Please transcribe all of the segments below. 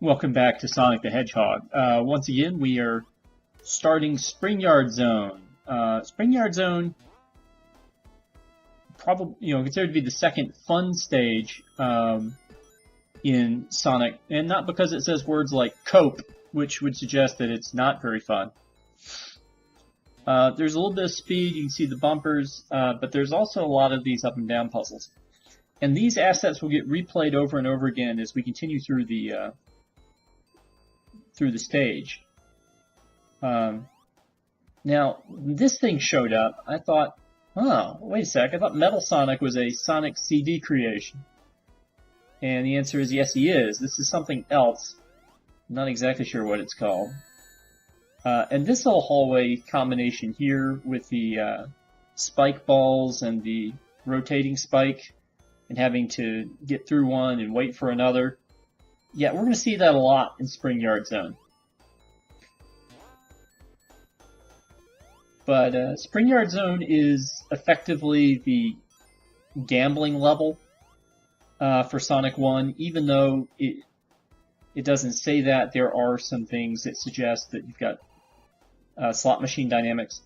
Welcome back to Sonic the Hedgehog. Once again, we are starting Springyard Zone. Springyard Zone, probably considered to be the second fun stage in Sonic, and not because it says words like "cope," which would suggest that it's not very fun. There's a little bit of speed. You can see the bumpers, but there's also a lot of these up and down puzzles. And these assets will get replayed over and over again as we continue through the stage. Now, this thing showed up. I thought, oh, wait a sec. I thought Metal Sonic was a Sonic CD creation. And the answer is yes, he is. This is something else. I'm not exactly sure what it's called. And this little hallway combination here with the spike balls and the rotating spike and having to get through one and wait for another. Yeah, we're going to see that a lot in Springyard Zone. But Springyard Zone is effectively the gambling level for Sonic 1, even though it doesn't say that. There are some things that suggest that you've got slot machine dynamics.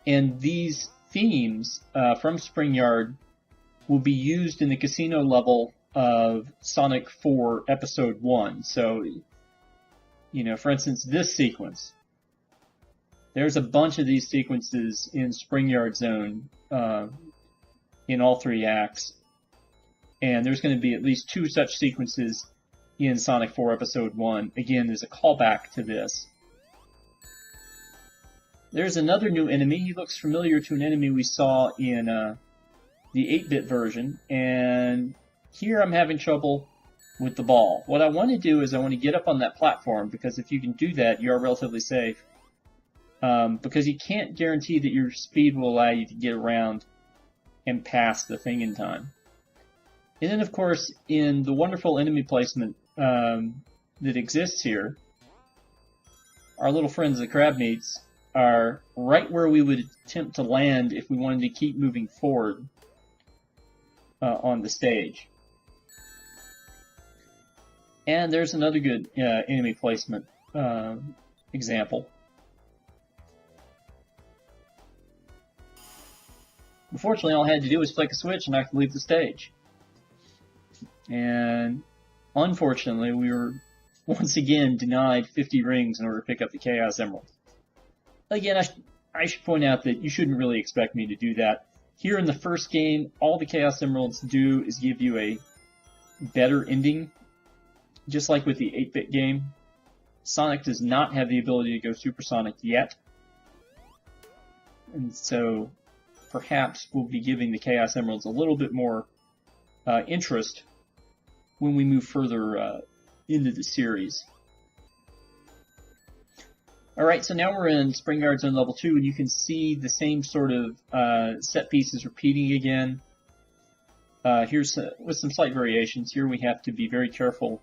And these themes from Springyard will be used in the casino level of Sonic 4 Episode 1. So, for instance, this sequence. There's a bunch of these sequences in Springyard Zone in all three acts. And there's going to be at least two such sequences in Sonic 4 Episode 1. Again, there's a callback to this. There's another new enemy. He looks familiar to an enemy we saw in the 8-bit version. And here I'm having trouble with the ball. What I want to do is I want to get up on that platform, because if you can do that, you are relatively safe. Because you can't guarantee that your speed will allow you to get around and pass the thing in time. And then, of course, in the wonderful enemy placement that exists here, our little friends the crab meats are right where we would attempt to land if we wanted to keep moving forward on the stage. And there's another good enemy placement example. Unfortunately, all I had to do was flick a switch and I could leave the stage. And unfortunately, we were once again denied 50 rings in order to pick up the Chaos Emerald. Again, I should point out that you shouldn't really expect me to do that. Here in the first game, all the Chaos Emeralds do is give you a better ending. Just like with the 8-bit game, Sonic does not have the ability to go supersonic yet. And so perhaps we'll be giving the Chaos Emeralds a little bit more interest when we move further into the series. Alright, so now we're in Springyard Zone Level 2, and you can see the same sort of set pieces repeating again. Here's with some slight variations. Here we have to be very careful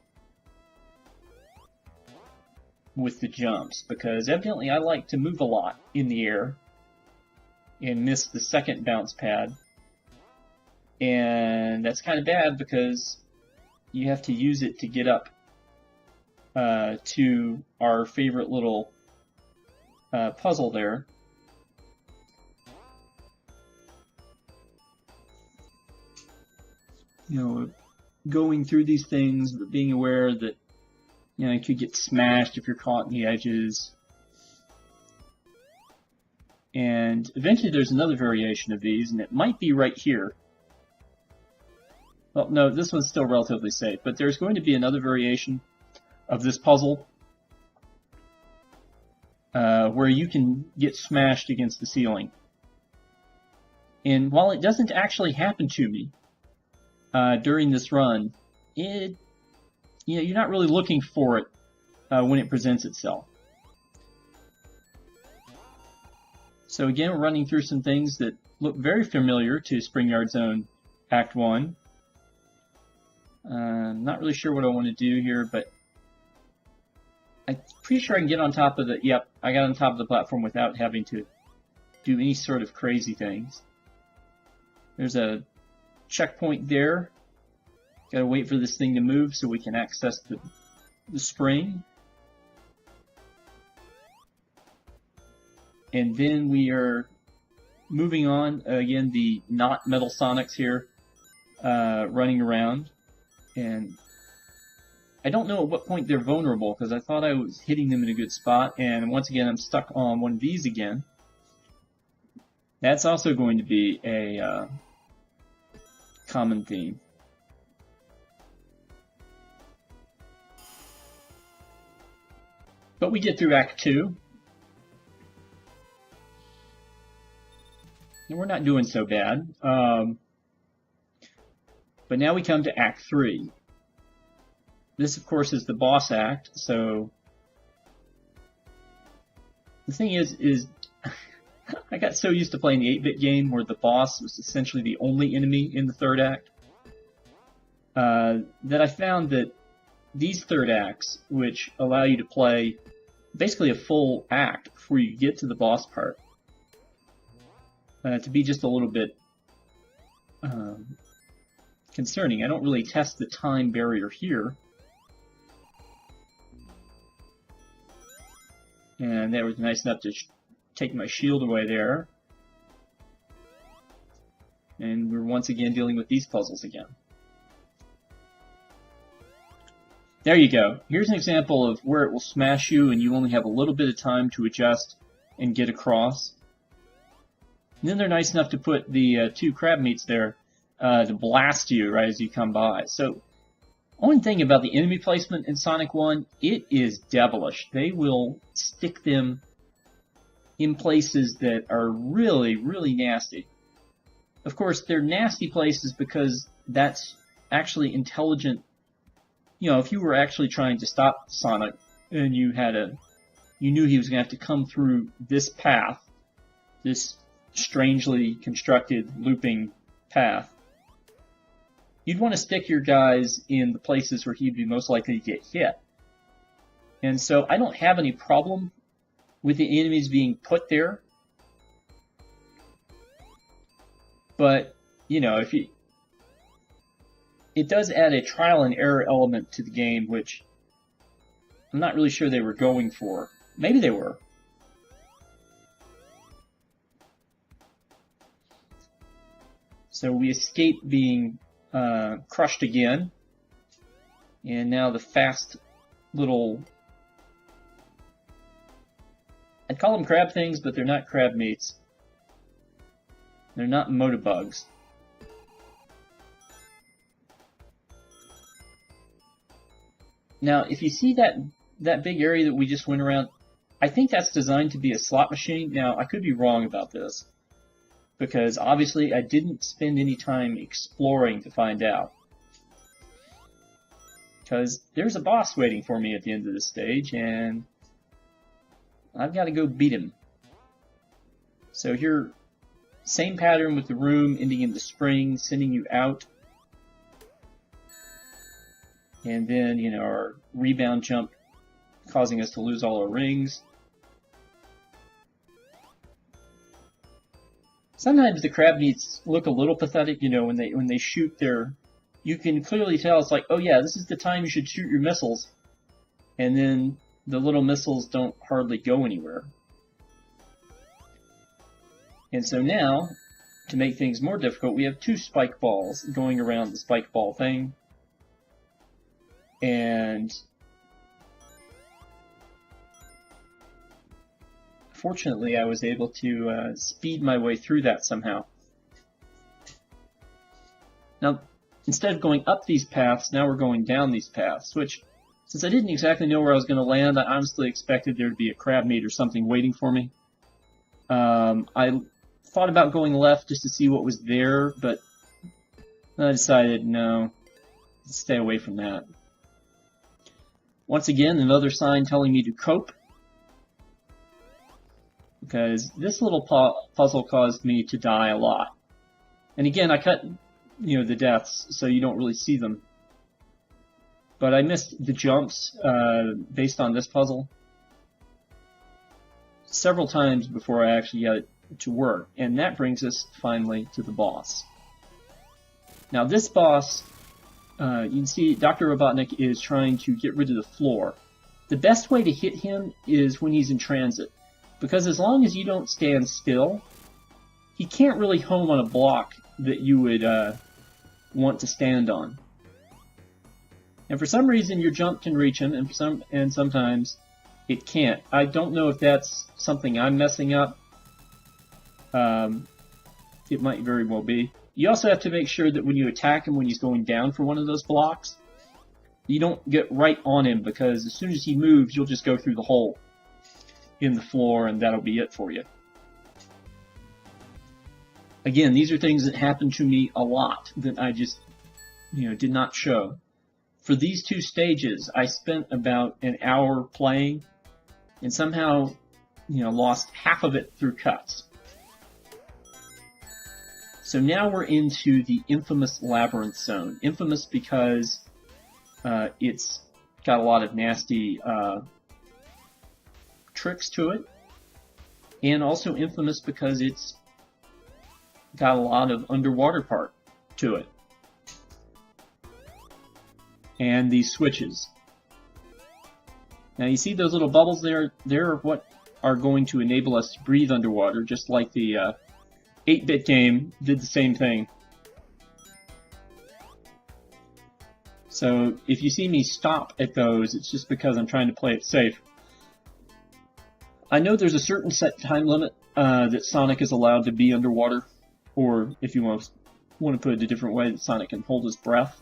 with the jumps, because evidently I like to move a lot in the air and miss the second bounce pad. And that's kind of bad because you have to use it to get up to our favorite little puzzle there. Going through these things, but being aware that you could get smashed if you're caught in the edges. And eventually there's another variation of these, and it might be right here. Well, no, this one's still relatively safe, but there's going to be another variation of this puzzle where you can get smashed against the ceiling. And while it doesn't actually happen to me during this run, you're not really looking for it when it presents itself. So again, we're running through some things that look very familiar to Springyard Zone Act 1. Not really sure what I want to do here, but I'm pretty sure I can get on top of the... Yep, I got on top of the platform without having to do any sort of crazy things. There's a checkpoint there. Gotta wait for this thing to move so we can access the the spring. And then we are moving on. Again, the not Metal Sonics here running around. And I don't know at what point they're vulnerable, because I thought I was hitting them in a good spot. And once again, I'm stuck on one of these again. That's also going to be a common theme. But we get through Act 2. And we're not doing so bad. But now we come to Act 3. This, of course, is the boss act. So the thing is I got so used to playing the 8-bit game where the boss was essentially the only enemy in the third act that I found that these third acts, which allow you to play basically a full act before you get to the boss part, to be just a little bit concerning. I don't really test the time barrier here. And that was nice enough to take my shield away there. And we're once again dealing with these puzzles again. There you go. Here's an example of where it will smash you and you only have a little bit of time to adjust and get across. And then they're nice enough to put the 2 crab meats there to blast you right as you come by. So, one thing about the enemy placement in Sonic 1, it is devilish. They will stick them in places that are really, really nasty. Of course, they're nasty places because that's actually intelligent. You know, if you were actually trying to stop Sonic and you knew he was going to have to come through this path, this strangely constructed looping path, you'd want to stick your guys in the places where he'd be most likely to get hit. And so I don't have any problem with the enemies being put there. But, you know, it does add a trial and error element to the game, which I'm not really sure they were going for. Maybe they were. So we escape being crushed again. And now the fast little... I'd call them crab things, but they're not crab meats. They're not motobugs. Now, if you see that big area that we just went around, I think that's designed to be a slot machine. Now, I could be wrong about this, because obviously I didn't spend any time exploring to find out. Because there's a boss waiting for me at the end of this stage, and I've got to go beat him. So here, same pattern with the room ending in the spring, sending you out. And then, you know, our rebound jump causing us to lose all our rings. Sometimes the crab meats look a little pathetic, you know, when they shoot their... You can clearly tell it's like, oh yeah, this is the time you should shoot your missiles. And then the little missiles don't hardly go anywhere. And so now, to make things more difficult, we have 2 spike balls going around the spike ball thing. And fortunately, I was able to speed my way through that somehow. Now, instead of going up these paths, now we're going down these paths, which, since I didn't exactly know where I was going to land, I honestly expected there to be a crab meat or something waiting for me. I thought about going left just to see what was there, but I decided, no, let's stay away from that. Once again, another sign telling me to cope, because this little puzzle caused me to die a lot. And again, I cut, you know, the deaths so you don't really see them. But I missed the jumps based on this puzzle several times before I actually got it to work. And that brings us finally to the boss. Now this boss You can see Dr. Robotnik is trying to get rid of the floor. The best way to hit him is when he's in transit, because as long as you don't stand still, he can't really home on a block that you would want to stand on. And for some reason, your jump can reach him, and sometimes it can't. I don't know if that's something I'm messing up. It might very well be. You also have to make sure that when you attack him when he's going down for one of those blocks, you don't get right on him, because as soon as he moves, you'll just go through the hole in the floor, and that'll be it for you. Again, these are things that happen to me a lot that I just, did not show. For these two stages, I spent about an hour playing, and somehow, lost half of it through cuts. So now we're into the infamous Labyrinth Zone. Infamous because it's got a lot of nasty tricks to it, and also infamous because it's got a lot of underwater part to it. And these switches. Now you see those little bubbles there? They're what are going to enable us to breathe underwater, just like the 8-bit game did the same thing. So if you see me stop at those, it's just because I'm trying to play it safe. I know there's a certain set time limit that Sonic is allowed to be underwater, or if you want to put it a different way, that Sonic can hold his breath.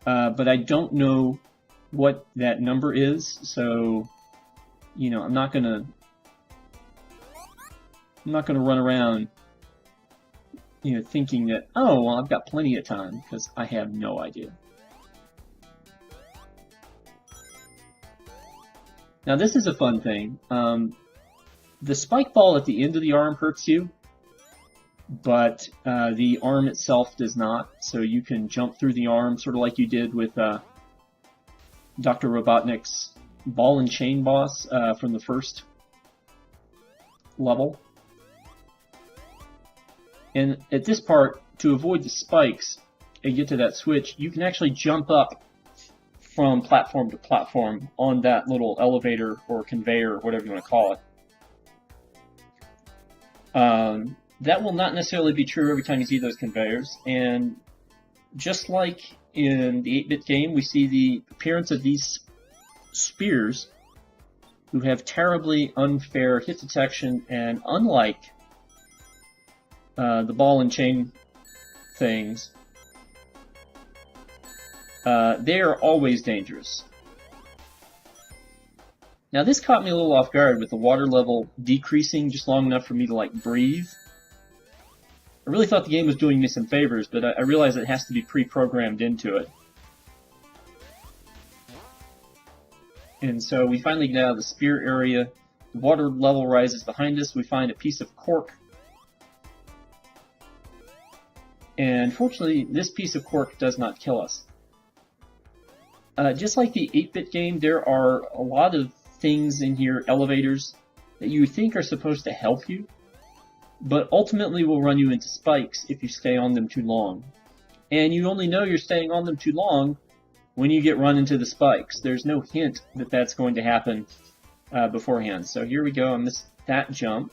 But I don't know what that number is, so I'm not gonna run around thinking that, oh, well, I've got plenty of time, because I have no idea. Now this is a fun thing. The spike ball at the end of the arm hurts you, but the arm itself does not, so you can jump through the arm, sort of like you did with Dr. Robotnik's ball and chain boss from the first level. And at this part, to avoid the spikes and get to that switch, you can actually jump up from platform to platform on that little elevator or conveyor, or whatever you want to call it. That will not necessarily be true every time you see those conveyors, and just like in the 8-bit game, we see the appearance of these spears who have terribly unfair hit detection, and unlike the ball and chain things, they are always dangerous. Now this caught me a little off guard with the water level decreasing just long enough for me to breathe. I really thought the game was doing me some favors, but I realized it has to be pre-programmed into it. And so we finally get out of the spear area. The water level rises behind us. We find a piece of cork. And fortunately, this piece of cork does not kill us. Just like the 8-bit game, there are a lot of things in here, elevators, that you think are supposed to help you, but ultimately will run you into spikes if you stay on them too long. And you only know you're staying on them too long when you get run into the spikes. There's no hint that that's going to happen beforehand. So here we go, I missed that jump.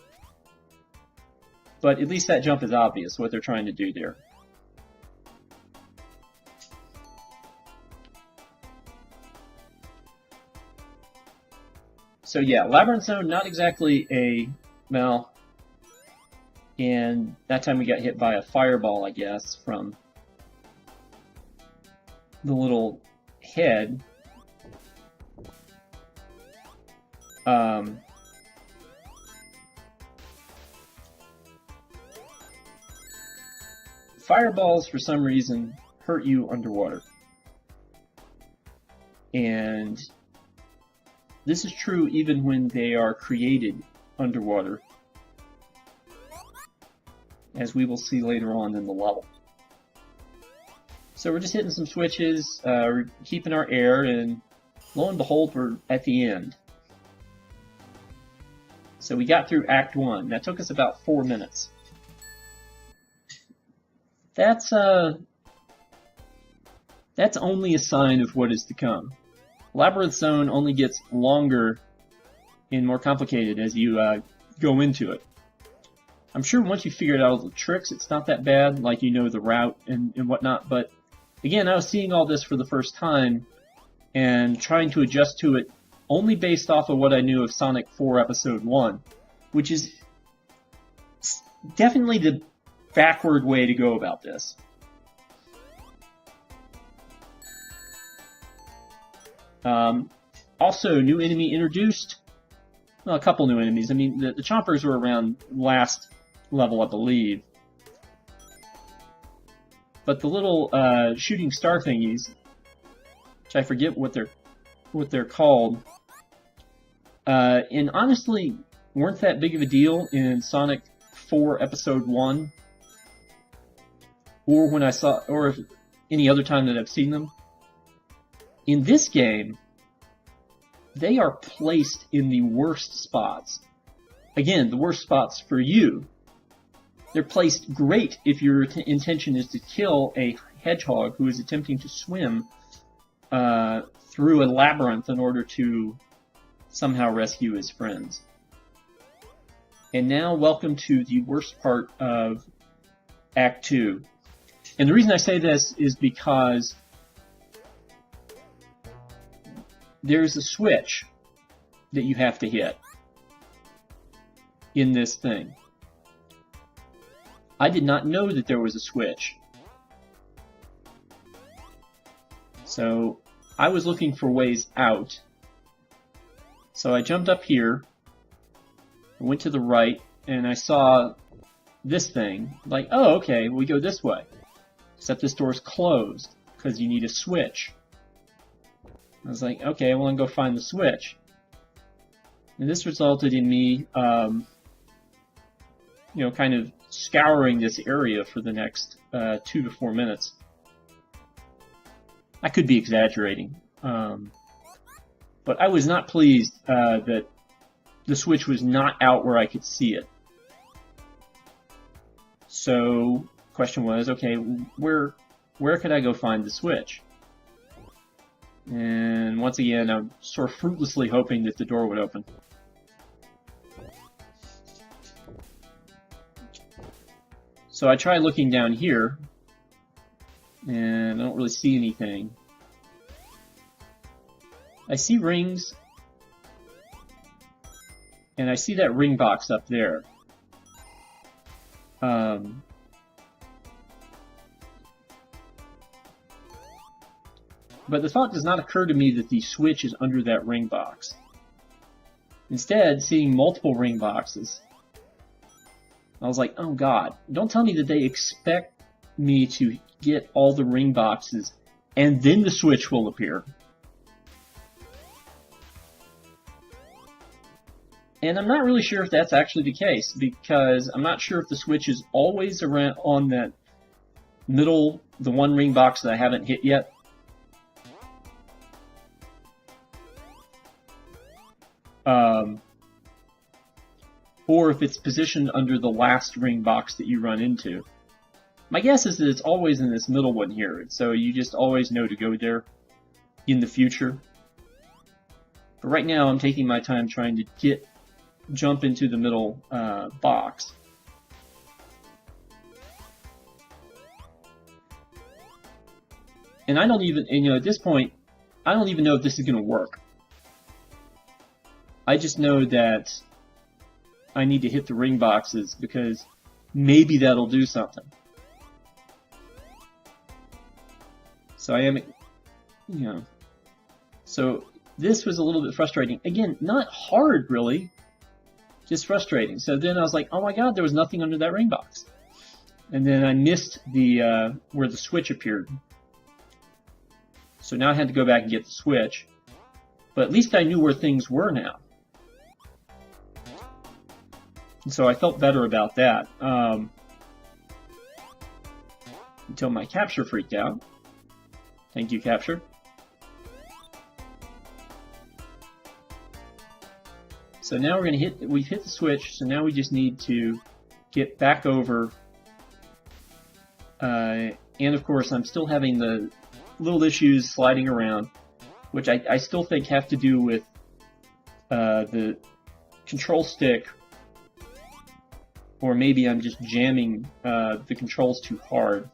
But at least that jump is obvious, what they're trying to do there. So yeah, Labyrinth Zone, not exactly a, well, and that time we got hit by a fireball, I guess, from the little head. Fireballs, for some reason, hurt you underwater. And this is true even when they are created underwater, as we will see later on in the level. So we're just hitting some switches, we're keeping our air, and lo and behold, we're at the end. So we got through Act 1. That took us about 4 minutes. That's that's only a sign of what is to come. Labyrinth Zone only gets longer and more complicated as you go into it. I'm sure once you figure out all the tricks, it's not that bad, like you know the route and whatnot, but again, I was seeing all this for the first time and trying to adjust to it only based off of what I knew of Sonic 4 Episode 1, which is definitely the backward way to go about this. Also, new enemy introduced. Well, a couple new enemies. I mean, the Chompers were around last level, I believe. But the little shooting star thingies, which I forget what they're called, and honestly weren't that big of a deal in Sonic 4 Episode 1, or when I saw, or any other time that I've seen them. In this game, they are placed in the worst spots. Again, the worst spots for you. They're placed great if your intention is to kill a hedgehog who is attempting to swim through a labyrinth in order to somehow rescue his friends. And now, welcome to the worst part of Act 2. And the reason I say this is because there's a switch that you have to hit in this thing. I did not know that there was a switch. So I was looking for ways out. So I jumped up here, went to the right, and I saw this thing. Like, oh, okay, we go this way. Except this door's closed, because you need a switch. I was like, okay, well, I'm going to go find the switch. And this resulted in me, kind of scouring this area for the next 2 to 4 minutes. I could be exaggerating. But I was not pleased that the switch was not out where I could see it. So, the question was, okay, where could I go find the switch? And once again, I'm sort of fruitlessly hoping that the door would open. So I tried looking down here, and I don't really see anything. I see rings, and I see that ring box up there. But the thought does not occur to me that the switch is under that ring box. Instead, seeing multiple ring boxes, I was like, oh god, don't tell me that they expect me to get all the ring boxes and then the switch will appear. And I'm not really sure if that's actually the case, because I'm not sure if the switch is always around on that middle, the one ring box that I haven't hit yet. Or if it's positioned under the last ring box that you run into. My guess is that it's always in this middle one here, so you just always know to go there in the future. But right now I'm taking my time trying to jump into the middle box. And I don't even, at this point, I don't even know if this is going to work. I just know that I need to hit the ring boxes because maybe that'll do something. So I am, so this was a little bit frustrating. Again, not hard really, just frustrating. So then I was like, oh my god, there was nothing under that ring box. And then I missed the, where the switch appeared. So now I had to go back and get the switch. But at least I knew where things were now. And so I felt better about that. Until my capture freaked out. Thank you, capture. So now we've hit the switch, so now we just need to get back over. And of course, I'm still having the little issues sliding around, which I still think have to do with the control stick, or maybe I'm just jamming the controls too hard,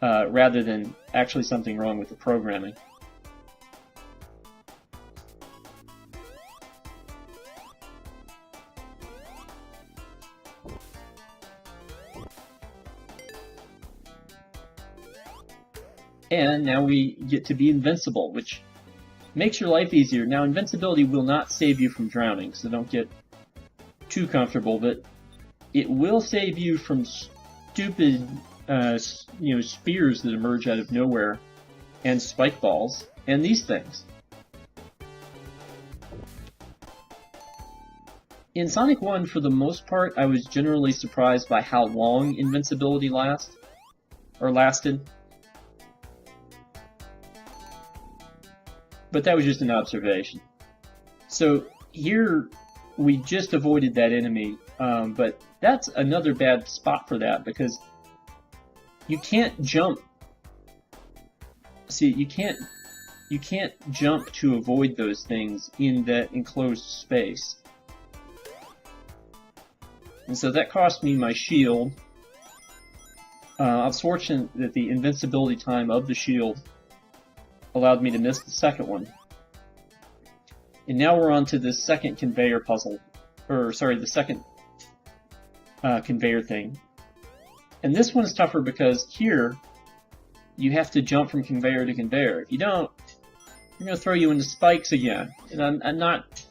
rather than actually something wrong with the programming. And now we get to be invincible, which makes your life easier. Now, invincibility will not save you from drowning, so don't get too comfortable, but it will save you from stupid, spears that emerge out of nowhere, and spike balls, and these things. In Sonic 1, for the most part, I was generally surprised by how long invincibility lasted. But that was just an observation. So here, we just avoided that enemy, but that's another bad spot for that, because you can't jump. See, you can't jump to avoid those things in that enclosed space. And so that cost me my shield. I was fortunate that the invincibility time of the shield allowed me to miss the second one. And now we're on to the second conveyor puzzle. The second conveyor thing. And this one's tougher because here, you have to jump from conveyor to conveyor. If you don't, they're going to throw you into spikes again. And I'm not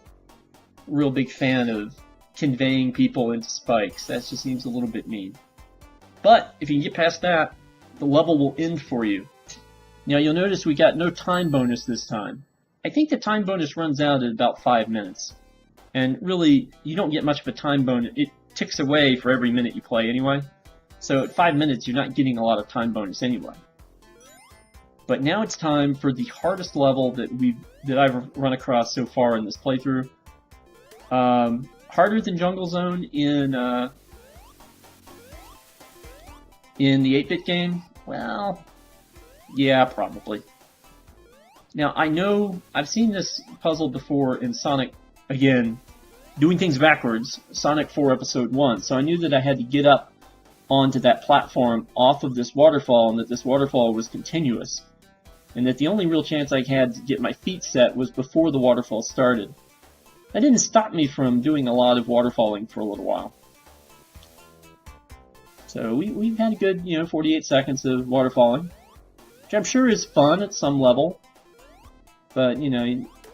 a real big fan of conveying people into spikes. That just seems a little bit mean. But if you can get past that, the level will end for you. Now you'll notice we got no time bonus this time. I think the time bonus runs out at about 5 minutes. And really, you don't get much of a time bonus. It ticks away for every minute you play anyway. So at 5 minutes, you're not getting a lot of time bonus anyway. But now it's time for the hardest level that I've run across so far in this playthrough. Harder than Jungle Zone in the 8-bit game? Well, yeah, probably. Now, I know I've seen this puzzle before in Sonic, again, doing things backwards, Sonic 4 Episode 1, so I knew that I had to get up onto that platform off of this waterfall, and that this waterfall was continuous, and that the only real chance I had to get my feet set was before the waterfall started. That didn't stop me from doing a lot of waterfalling for a little while. So we've had a good, 48 seconds of waterfalling, which I'm sure is fun at some level, but,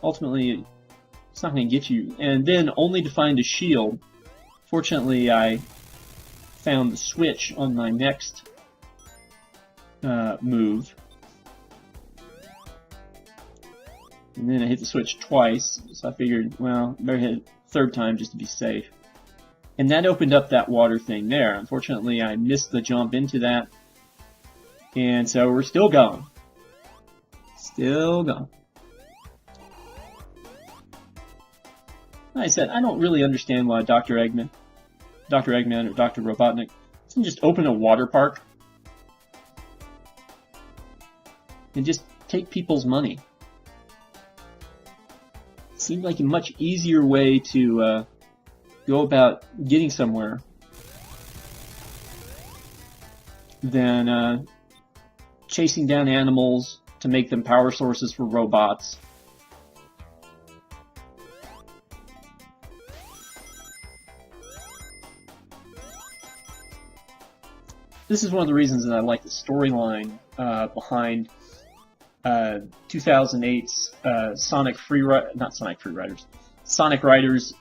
ultimately it's not going to get you. And then only to find a shield. Fortunately, I found the switch on my next move. And then I hit the switch twice, so I figured, well, I better hit it a third time just to be safe. And that opened up that water thing there. Unfortunately, I missed the jump into that. And so we're still going. Still going. Like I said, I don't really understand why Dr. Eggman or Dr. Robotnik doesn't just open a water park and just take people's money. It seemed like a much easier way to go about getting somewhere than chasing down animals to make them power sources for robots. This is one of the reasons that I like the storyline behind 2008's Sonic Riders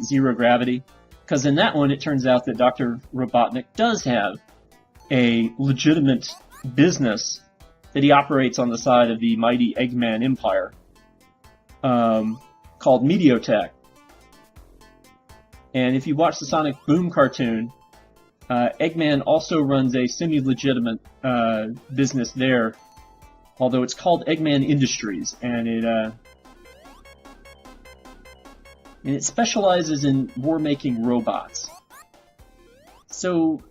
Zero Gravity, because in that one it turns out that Dr. Robotnik does have a legitimate business that he operates on the side of the mighty Eggman Empire, called Mediotech. And if you watch the Sonic Boom cartoon, Eggman also runs a semi-legitimate business there, although it's called Eggman Industries, and it specializes in war-making robots. So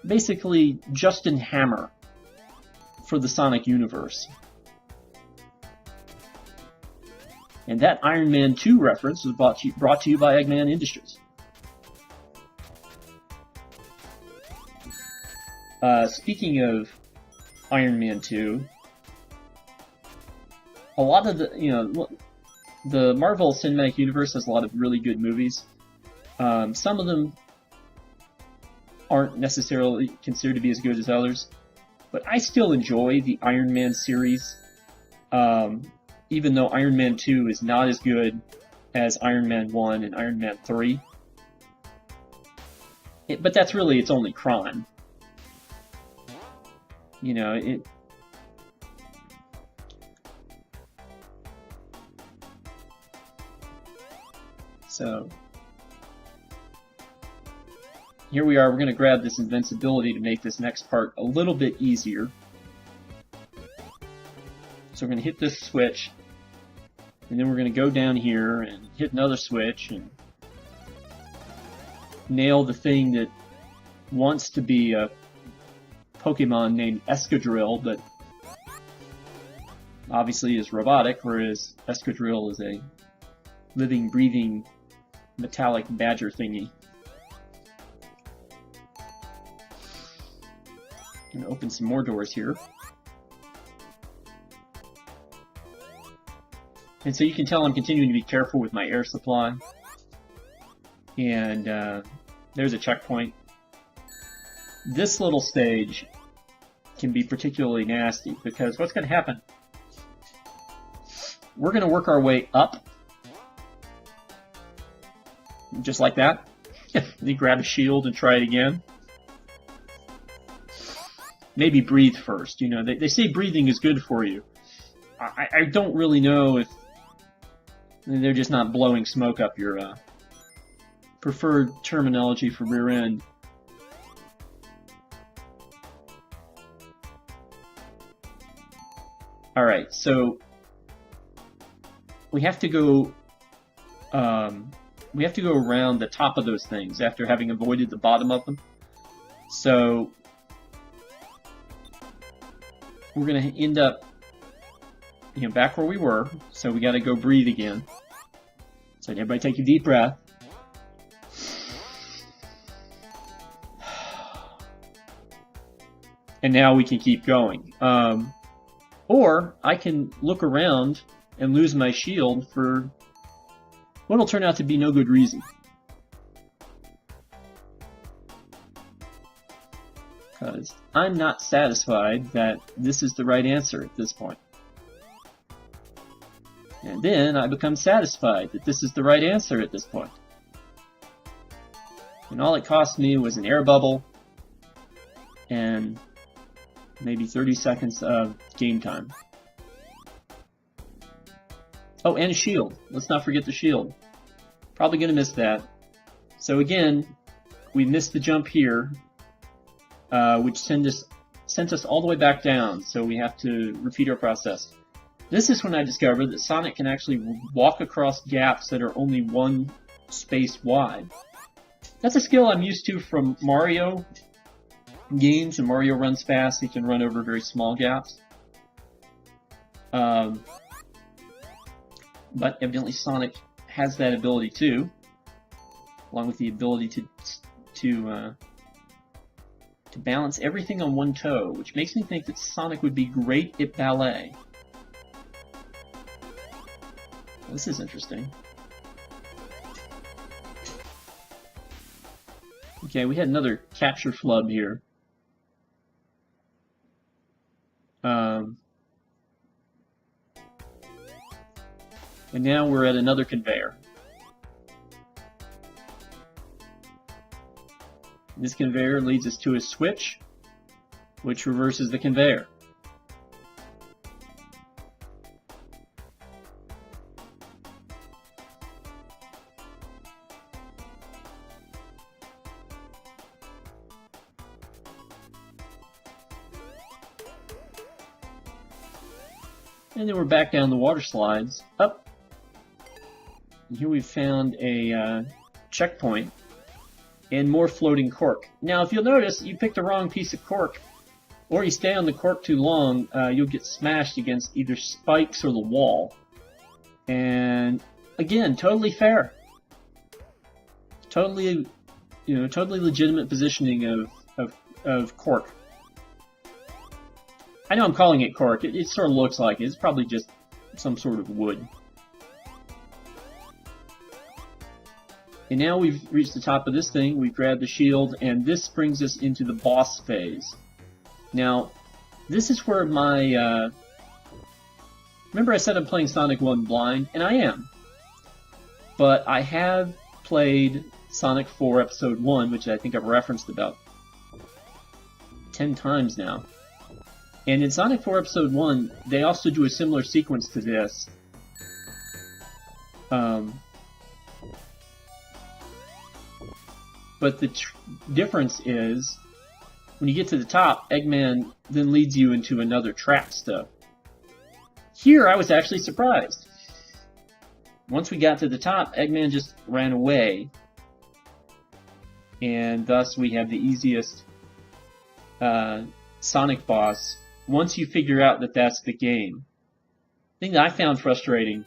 basically, Justin Hammer for the Sonic universe. And that Iron Man 2 reference was brought to you by Eggman Industries. Speaking of Iron Man 2, a lot of the Marvel Cinematic Universe has a lot of really good movies. Some of them aren't necessarily considered to be as good as others, but I still enjoy the Iron Man series, even though Iron Man 2 is not as good as Iron Man 1 and Iron Man 3. But that's really its only crime. You know, So, here we are. We're going to grab this invincibility to make this next part a little bit easier. So we're going to hit this switch, and then we're going to go down here and hit another switch and nail the thing that wants to be a Pokemon named Escadrill, but obviously is robotic, whereas Escadrill is a living, breathing, metallic badger thingy. I'm going to open some more doors here. And so you can tell I'm continuing to be careful with my air supply. And there's a checkpoint. This little stage can be particularly nasty because what's going to happen? We're going to work our way up. Just like that. You grab a shield and try it again. Maybe breathe first. You know, they say breathing is good for you. I don't really know if they're just not blowing smoke up your preferred terminology for rear end. Alright, so we have to go around the top of those things after having avoided the bottom of them. So we're going to end up back where we were, so we got to go breathe again. So everybody take a deep breath. And now we can keep going. Or I can look around and lose my shield for what'll turn out to be no good reason. Because I'm not satisfied that this is the right answer at this point. And then I become satisfied that this is the right answer at this point. And all it cost me was an air bubble and maybe 30 seconds of game time. Oh, and a shield. Let's not forget the shield. Probably going to miss that. So again, we missed the jump here, which sent us all the way back down. So we have to repeat our process. This is when I discovered that Sonic can actually walk across gaps that are only one space wide. That's a skill I'm used to from Mario games. When Mario runs fast, he can run over very small gaps. But evidently Sonic has that ability too, along with the ability to balance everything on one toe, which makes me think that Sonic would be great at ballet. This is interesting. Okay, we had another capture flub here. And now we're at another conveyor. This conveyor leads us to a switch, which reverses the conveyor. And then we're back down the water slides, up. And here we've found a checkpoint and more floating cork. Now, if you'll notice, you picked the wrong piece of cork. or you stay on the cork too long, you'll get smashed against either spikes or the wall. And again, totally fair. Totally, totally legitimate positioning of cork. I know I'm calling it cork. It sort of looks like it. It's probably just some sort of wood. And now we've reached the top of this thing. We've grabbed the shield, and this brings us into the boss phase. Now, this is where my... remember I said I'm playing Sonic 1 blind? And I am. But I have played Sonic 4 Episode 1, which I think I've referenced about 10 times now. And in Sonic 4 Episode 1, they also do a similar sequence to this. But the difference is, when you get to the top, Eggman then leads you into another track stuff. Here, I was actually surprised. Once we got to the top, Eggman just ran away. And thus, we have the easiest Sonic boss once you figure out that that's the game. The thing that I found frustrating,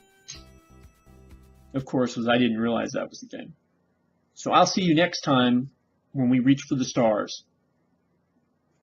of course, was I didn't realize that was the game. So I'll see you next time when we reach for the stars.